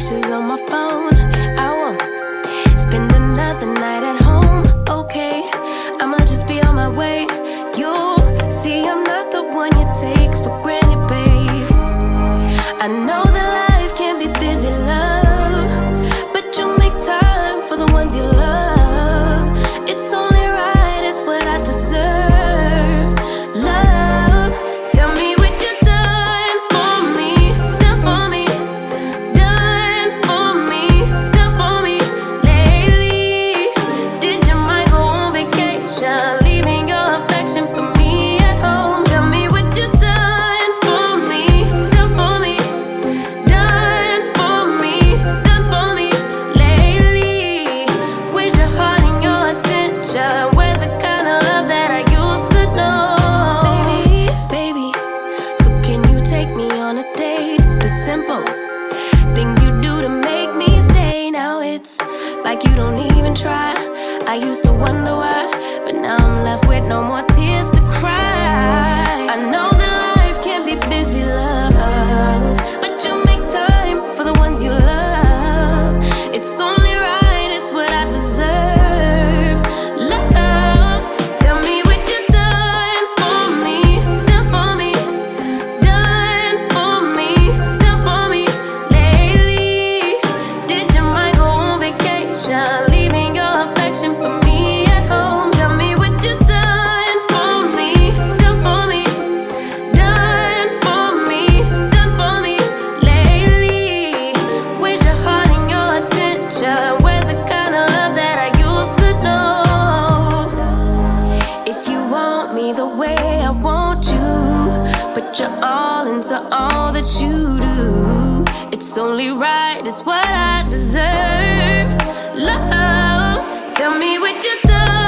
pictures on my phone. I won't spend another night at home. Okay, I'ma just be on my way. You'll see I'm not the one you take for granted, babe. I know that life can be busy, love, but you make time for the ones you love. It's only right, it's what I deserve. Love, tell me what you done for me, done for me, done for me, done for me lately. Did your mind go on vacation, leaving your affection for me at home? Tell me what you done for me, done for me, done for me, done for me lately. Where's your heart and your attention? Where's the kind of love that I used to know? Baby, so can you take me on a date? The simple things you do to make me stay. Now it's like you don't even try. I used to wonder why, but now I'm left with no more tears to cry. I know that life can be busy, love, but you make time for the ones you love. It's only right, it's what I deserve. Love, tell me what you done for me, done for me, done for me, done for me lately. Did your mind go on vacation, leaving your affection for me at home? Tell me what you done for me, done for me, done for me, done for me lately. Where's your heart and your attention? Where's the kind of love that I used to know? If you want me the way I want you, put your all into all that you do. It's only right, it's what I deserve. Love, tell me what you done